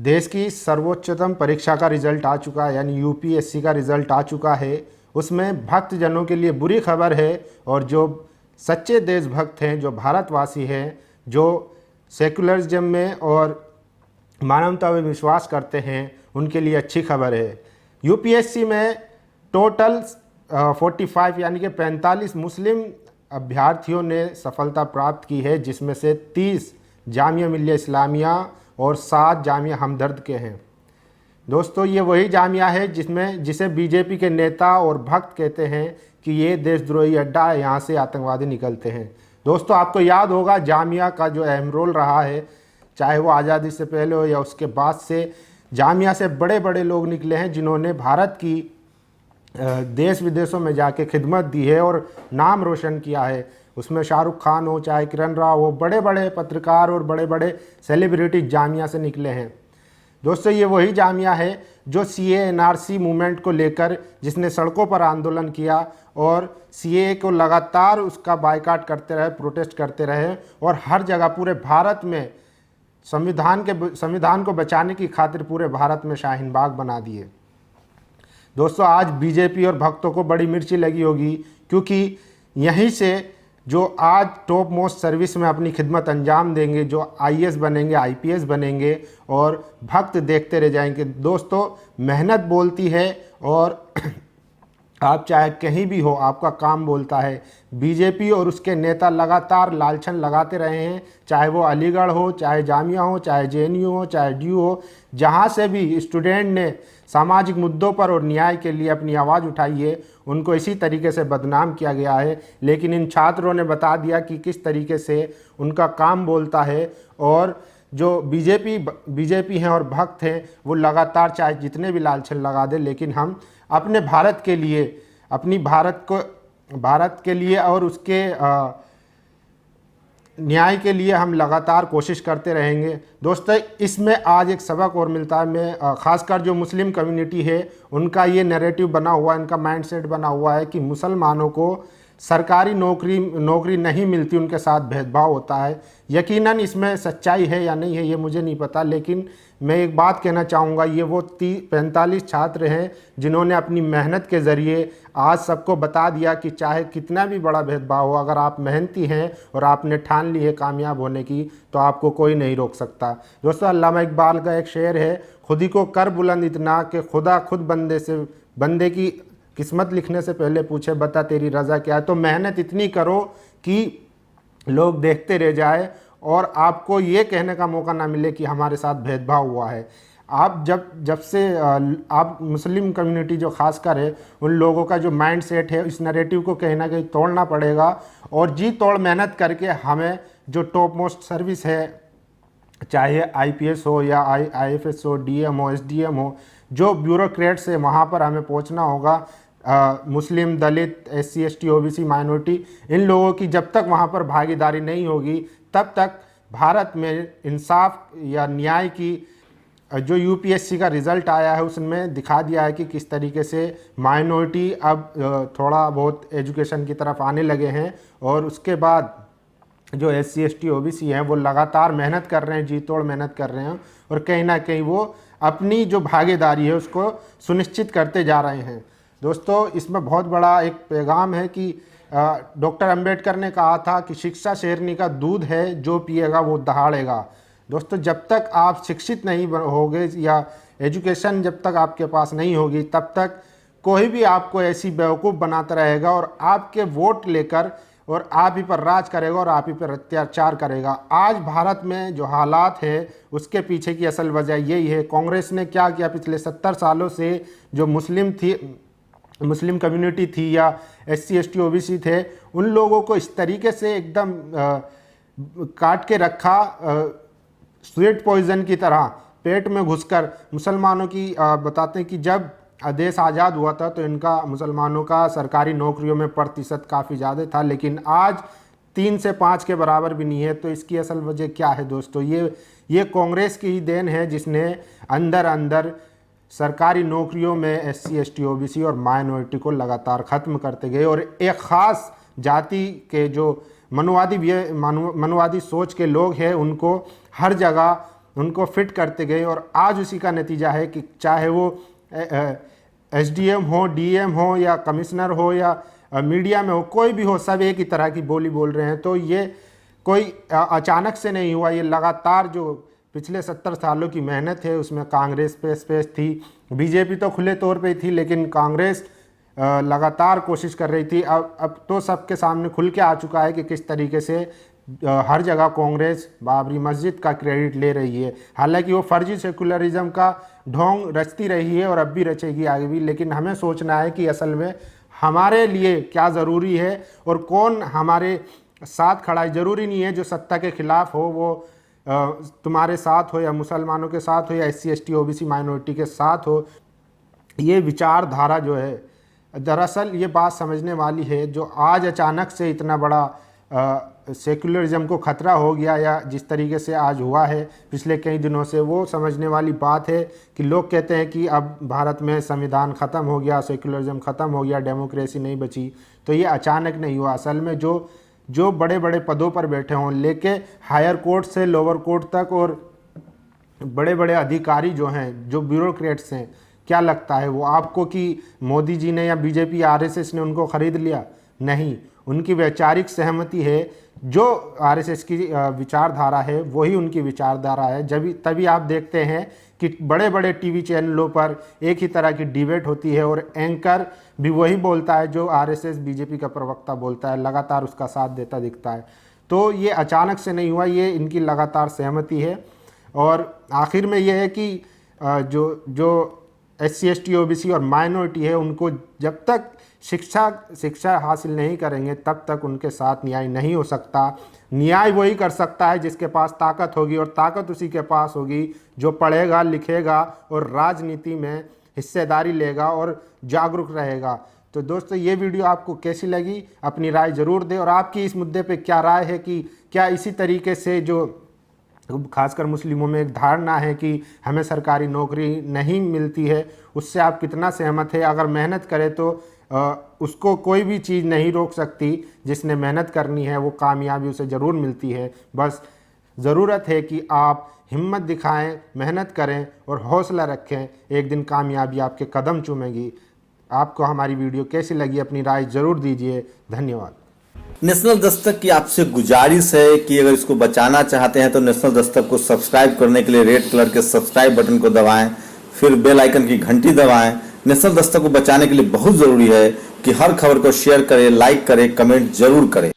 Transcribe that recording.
देश की सर्वोच्चतम परीक्षा का रिजल्ट आ चुका है, यानी यूपीएससी का रिजल्ट आ चुका है। उसमें भक्तजनों के लिए बुरी खबर है, और जो सच्चे देशभक्त हैं, जो भारतवासी हैं, जो सेकुलरिज्म में और मानवता में विश्वास करते हैं, उनके लिए अच्छी खबर है। यूपीएससी में टोटल 45 यानी कि 45 मुस्लिम अभ्यर्थियों ने सफलता प्राप्त की है, जिसमें से 30 जामिया मिल्लिया इस्लामिया और 7 जामिया हमदर्द के हैं। दोस्तों, ये वही जामिया है जिसे बीजेपी के नेता और भक्त कहते हैं कि ये देशद्रोही अड्डा है, यहाँ से आतंकवादी निकलते हैं। दोस्तों, आपको याद होगा जामिया का जो अहम रोल रहा है, चाहे वो आज़ादी से पहले हो या उसके बाद से, जामिया से बड़े बड़े लोग निकले हैं जिन्होंने भारत की देश विदेशों में जाके खिदमत दी है और नाम रोशन किया है। उसमें शाहरुख खान हो, चाहे किरण राव हो, बड़े बड़े पत्रकार और बड़े बड़े सेलिब्रिटी जामिया से निकले हैं। दोस्तों, ये वही जामिया है जो सीए एनआरसी मूवमेंट को लेकर जिसने सड़कों पर आंदोलन किया और सीए को लगातार उसका बायकॉट करते रहे, प्रोटेस्ट करते रहे, और हर जगह पूरे भारत में संविधान को बचाने की खातिर पूरे भारत में शाहीन बाग बना दिए। दोस्तों, आज बीजेपी और भक्तों को बड़ी मिर्ची लगी होगी, क्योंकि यहीं से जो आज टॉप मोस्ट सर्विस में अपनी खिदमत अंजाम देंगे, जो आईएएस बनेंगे, आईपीएस बनेंगे, और भक्त देखते रह जाएंगे। दोस्तों, मेहनत बोलती है, और आप चाहे कहीं भी हो, आपका काम बोलता है। बीजेपी और उसके नेता लगातार लालछन लगाते रहे हैं, चाहे वो अलीगढ़ हो, चाहे जामिया हो, चाहे जेएनयू हो, चाहे डीयू हो, जहाँ से भी स्टूडेंट ने सामाजिक मुद्दों पर और न्याय के लिए अपनी आवाज़ उठाई है, उनको इसी तरीके से बदनाम किया गया है। लेकिन इन छात्रों ने बता दिया कि किस तरीके से उनका काम बोलता है, और जो बीजेपी हैं और भक्त हैं, वो लगातार चाहे जितने भी लालछन लगा दे, लेकिन हम अपने भारत के लिए, अपनी भारत के लिए और उसके न्याय के लिए हम लगातार कोशिश करते रहेंगे। दोस्तों, इसमें आज एक सबक और मिलता है। मैं ख़ासकर जो मुस्लिम कम्युनिटी है, उनका ये नैरेटिव बना हुआ है, इनका माइंडसेट बना हुआ है कि मुसलमानों को सरकारी नौकरी नहीं मिलती, उनके साथ भेदभाव होता है। यकीनन इसमें सच्चाई है या नहीं है ये मुझे नहीं पता, लेकिन मैं एक बात कहना चाहूँगा, ये वो 45 छात्र हैं जिन्होंने अपनी मेहनत के ज़रिए आज सबको बता दिया कि चाहे कितना भी बड़ा भेदभाव हो, अगर आप मेहनती हैं और आपने ठान ली है कामयाब होने की, तो आपको कोई नहीं रोक सकता। दोस्तों, अल्लामा इकबाल का एक शेर है, खुद ही को कर बुलंद इतना कि खुदा खुद बंदे की किस्मत लिखने से पहले पूछे बता तेरी रज़ा क्या है। तो मेहनत इतनी करो कि लोग देखते रह जाए और आपको ये कहने का मौका ना मिले कि हमारे साथ भेदभाव हुआ है। आप जब से आप मुस्लिम कम्युनिटी जो खासकर है, उन लोगों का जो माइंड सेट है, इस नैरेटिव को कहीं ना कहीं तोड़ना पड़ेगा, और जी तोड़ मेहनत करके हमें जो टॉप मोस्ट सर्विस है, चाहे आईपीएस हो या आईएफएस हो, डीएम हो, एसडीएम हो, जो ब्यूरोक्रेट्स है, वहाँ पर हमें पहुँचना होगा। मुस्लिम, दलित, एससी, एसटी, ओबीसी, माइनॉरिटी, इन लोगों की जब तक वहाँ पर भागीदारी नहीं होगी, तब तक भारत में इंसाफ या न्याय की जो यूपीएससी का रिज़ल्ट आया है उसमें दिखा दिया है कि किस तरीके से माइनॉरिटी अब थोड़ा बहुत एजुकेशन की तरफ आने लगे हैं, और उसके बाद जो एससी, एसटी, ओबीसी हैं वो लगातार मेहनत कर रहे हैं, जी तोड़ मेहनत कर रहे हैं, और कहीं ना कहीं वो अपनी जो भागीदारी है उसको सुनिश्चित करते जा रहे हैं। दोस्तों, इसमें बहुत बड़ा एक पैगाम है कि डॉक्टर अंबेडकर ने कहा था कि शिक्षा शेरनी का दूध है, जो पिएगा वो दहाड़ेगा। दोस्तों, जब तक आप शिक्षित नहीं होगे या एजुकेशन जब तक आपके पास नहीं होगी, तब तक कोई भी आपको ऐसी बेवकूफ़ बनाता रहेगा और आपके वोट लेकर और आप ही पर राज करेगा और आप ही पर अत्याचार करेगा। आज भारत में जो हालात है उसके पीछे की असल वजह यही है। कांग्रेस ने क्या किया पिछले 70 सालों से, जो मुस्लिम कम्युनिटी थी या एससी, एसटी, ओबीसी थे, उन लोगों को इस तरीके से एकदम काट के रखा, स्वीट पॉइजन की तरह पेट में घुसकर। मुसलमानों की बताते हैं कि जब देश आज़ाद हुआ था तो इनका, मुसलमानों का सरकारी नौकरियों में प्रतिशत काफ़ी ज़्यादा था, लेकिन आज 3 से 5 के बराबर भी नहीं है। तो इसकी असल वजह क्या है दोस्तों? ये कांग्रेस की ही देन है, जिसने अंदर अंदर सरकारी नौकरियों में एससी, एसटी, ओबीसी और माइनॉरिटी को लगातार ख़त्म करते गए, और एक ख़ास जाति के जो मनुवादी सोच के लोग हैं उनको हर जगह उनको फिट करते गए और आज उसी का नतीजा है कि चाहे वो एसडीएम हो, डीएम हो या कमिश्नर हो या मीडिया में हो, कोई भी हो, सब एक ही तरह की बोली बोल रहे हैं। तो ये कोई अचानक से नहीं हुआ, ये लगातार जो पिछले 70 सालों की मेहनत है उसमें कांग्रेस पे स्पेस थी, बीजेपी तो खुले तौर पे थी, लेकिन कांग्रेस लगातार कोशिश कर रही थी। अब तो सबके सामने खुल के आ चुका है कि किस तरीके से हर जगह कांग्रेस बाबरी मस्जिद का क्रेडिट ले रही है। हालांकि वो फर्जी सेकुलरिज्म का ढोंग रचती रही है और अब भी रचेगी आगे भी, लेकिन हमें सोचना है कि असल में हमारे लिए क्या ज़रूरी है और कौन हमारे साथ खड़ा है। ज़रूरी नहीं है जो सत्ता के खिलाफ हो वो तुम्हारे साथ हो या मुसलमानों के साथ हो या SC ST OBC माइनॉरिटी के साथ हो। ये विचारधारा जो है दरअसल ये बात समझने वाली है, जो आज अचानक से इतना बड़ा सेकुलरिज्म को खतरा हो गया या जिस तरीके से आज हुआ है पिछले कई दिनों से, वो समझने वाली बात है कि लोग कहते हैं कि अब भारत में संविधान ख़त्म हो गया, सेकुलरिज्म ख़त्म हो गया, डेमोक्रेसी नहीं बची। तो ये अचानक नहीं हुआ। असल में जो बड़े बड़े पदों पर बैठे हों, लेके हायर कोर्ट से लोअर कोर्ट तक, और बड़े बड़े अधिकारी जो हैं, जो ब्यूरोक्रेट्स हैं, क्या लगता है वो आपको कि मोदी जी ने या बीजेपी RSS ने उनको ख़रीद लिया? नहीं, उनकी वैचारिक सहमति है। जो RSS की विचारधारा है वही उनकी विचारधारा है। तभी आप देखते हैं कि बड़े बड़े टीवी चैनलों पर एक ही तरह की डिबेट होती है और एंकर भी वही बोलता है जो RSS बीजेपी का प्रवक्ता बोलता है, लगातार उसका साथ देता दिखता है। तो ये अचानक से नहीं हुआ, ये इनकी लगातार सहमति है। और आखिर में ये है कि जो SC ST OBC और माइनॉरिटी है, उनको जब तक शिक्षा हासिल नहीं करेंगे तब तक उनके साथ न्याय नहीं हो सकता। न्याय वही कर सकता है जिसके पास ताकत होगी, और ताकत उसी के पास होगी जो पढ़ेगा, लिखेगा और राजनीति में हिस्सेदारी लेगा और जागरूक रहेगा। तो दोस्तों, ये वीडियो आपको कैसी लगी? अपनी राय ज़रूर दें। और आपकी इस मुद्दे पे क्या राय है कि क्या इसी तरीके से, जो खासकर मुस्लिमों में एक धारणा है कि हमें सरकारी नौकरी नहीं मिलती है, उससे आप कितना सहमत है? अगर मेहनत करे तो उसको कोई भी चीज़ नहीं रोक सकती। जिसने मेहनत करनी है वो कामयाबी उसे ज़रूर मिलती है। बस ज़रूरत है कि आप हिम्मत दिखाएं, मेहनत करें और हौसला रखें, एक दिन कामयाबी आपके कदम चूमेगी। आपको हमारी वीडियो कैसी लगी? अपनी राय ज़रूर दीजिए। धन्यवाद। नेशनल दस्तक की आपसे गुजारिश है कि अगर इसको बचाना चाहते हैं तो नेशनल दस्तक को सब्सक्राइब करने के लिए रेड कलर के सब्सक्राइब बटन को दबाएं, फिर बेल आइकन की घंटी दबाएं। नेशनल दस्तक को बचाने के लिए बहुत जरूरी है कि हर खबर को शेयर करें, लाइक करें, कमेंट जरूर करें।